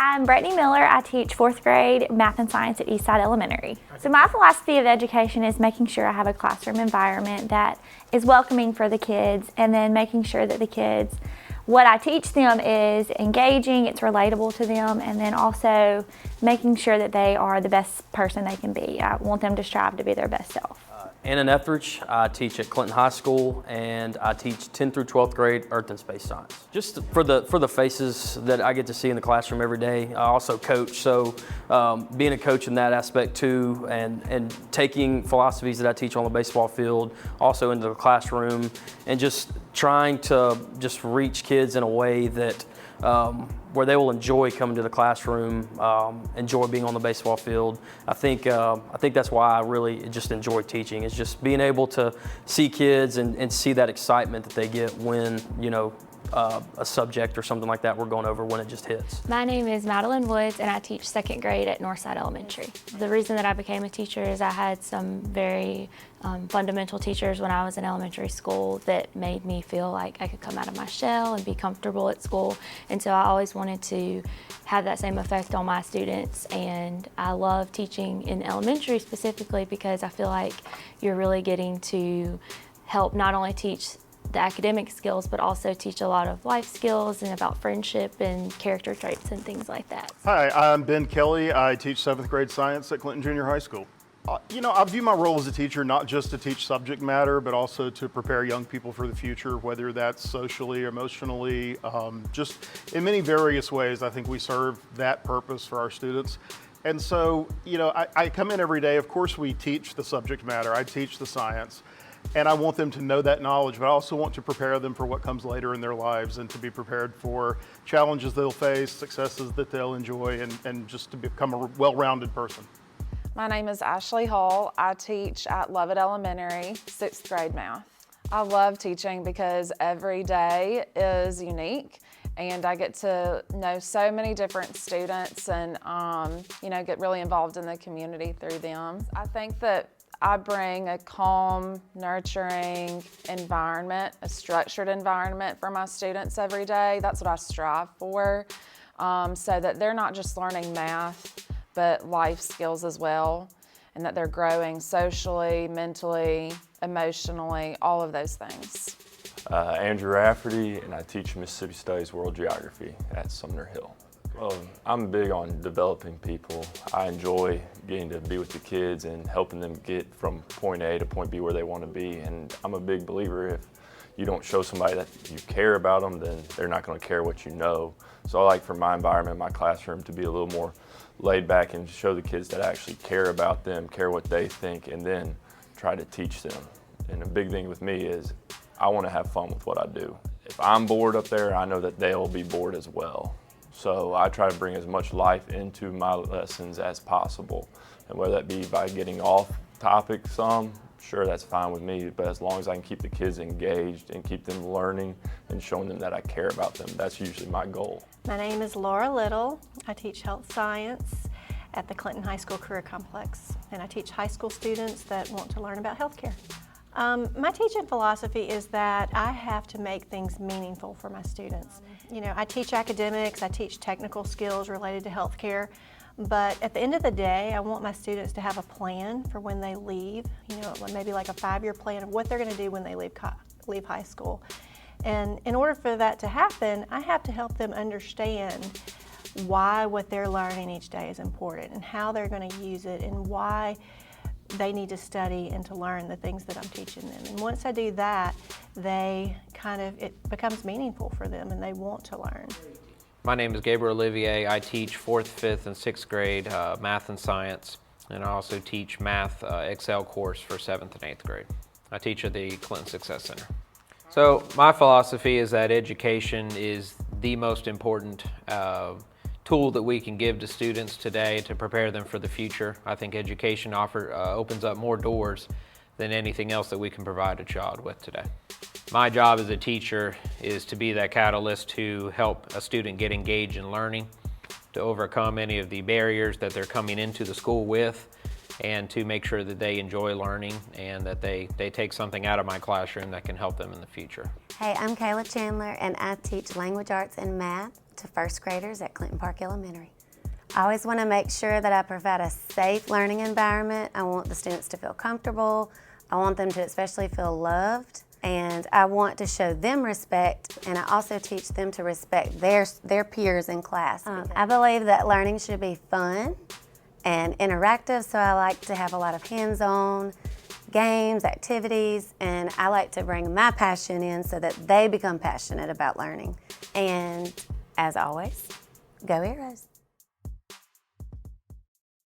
I'm Brettany Miller. I teach 4th grade math and science at Eastside Elementary. So my philosophy of education is making sure I have a classroom environment that is welcoming for the kids, and then making sure that the kids, what I teach them is engaging, it's relatable to them, and then also making sure that they are the best person they can be. I want them to strive to be their best self. Annon Etheridge, I teach at Clinton High School, and I teach 10th through 12th grade Earth and Space Science. Just for the faces that I get to see in the classroom every day. I also coach, so being a coach in that aspect too, and taking philosophies that I teach on the baseball field also into the classroom, and just trying to just reach kids in a way that where they will enjoy coming to the classroom, enjoy being on the baseball field. I think that's why I really just enjoy teaching, is just being able to see kids and see that excitement that they get when, a subject or something like that we're going over, when it just hits. My name is Madeline Woods, and I teach 2nd grade at Northside Elementary. The reason that I became a teacher is I had some very fundamental teachers when I was in elementary school that made me feel like I could come out of my shell and be comfortable at school. And so I always wanted to have that same effect on my students. And I love teaching in elementary specifically because I feel like you're really getting to help not only teach the academic skills, but also teach a lot of life skills and about friendship and character traits and things like that. Hi, I'm Ben Kelly. I teach 7th grade science at Clinton Junior High School. I view my role as a teacher not just to teach subject matter, but also to prepare young people for the future, whether that's socially, emotionally, just in many various ways. I think we serve that purpose for our students. And so, I come in every day. Of course, we teach the subject matter. I teach the science. And I want them to know that knowledge, but I also want to prepare them for what comes later in their lives, and to be prepared for challenges they'll face, successes that they'll enjoy, and just to become a well-rounded person. My name is Ashley Hall. I teach at Lovett Elementary, 6th grade math. I love teaching because every day is unique, and I get to know so many different students and get really involved in the community through them. I think that I bring a calm, nurturing environment, a structured environment for my students every day. That's what I strive for, so that they're not just learning math, but life skills as well, and that they're growing socially, mentally, emotionally, all of those things. Andrew Rafferty, and I teach Mississippi Studies World Geography at Sumner Hill. Well, I'm big on developing people. I enjoy getting to be with the kids and helping them get from point A to point B where they want to be. And I'm a big believer, if you don't show somebody that you care about them, then they're not going to care what you know. So I like for my environment, my classroom, to be a little more laid back and show the kids that I actually care about them, care what they think, and then try to teach them. And a big thing with me is I want to have fun with what I do. If I'm bored up there, I know that they'll be bored as well. So I try to bring as much life into my lessons as possible. And whether that be by getting off topic some, sure, that's fine with me. But as long as I can keep the kids engaged and keep them learning and showing them that I care about them, that's usually my goal. My name is Laura Little. I teach health science at the Clinton High School Career Complex. And I teach high school students that want to learn about healthcare. My teaching philosophy is that I have to make things meaningful for my students. I teach academics, I teach technical skills related to healthcare, but at the end of the day, I want my students to have a plan for when they leave, maybe like a 5-year plan of what they're going to do when they leave high school. And in order for that to happen, I have to help them understand why what they're learning each day is important, and how they're going to use it, and why they need to study and to learn the things that I'm teaching them. And once I do that, it becomes meaningful for them and they want to learn. My name is Gabriel Olivier. I teach 4th, 5th, and 6th grade math and science, and I also teach math Excel course for 7th and 8th grade. I teach at the Clinton Success Center. So my philosophy is that education is the most important tool that we can give to students today to prepare them for the future. I think education opens up more doors than anything else that we can provide a child with today. My job as a teacher is to be that catalyst to help a student get engaged in learning, to overcome any of the barriers that they're coming into the school with, and to make sure that they enjoy learning and that they take something out of my classroom that can help them in the future. Hey, I'm Kayla Chandler, and I teach language arts and math to first graders at Clinton Park Elementary. I always want to make sure that I provide a safe learning environment. I want the students to feel comfortable. I want them to especially feel loved, and I want to show them respect, and I also teach them to respect their peers in class. I believe that learning should be fun and interactive, so I like to have a lot of hands-on games, activities, and I like to bring my passion in so that they become passionate about learning. And as always, go Arrows!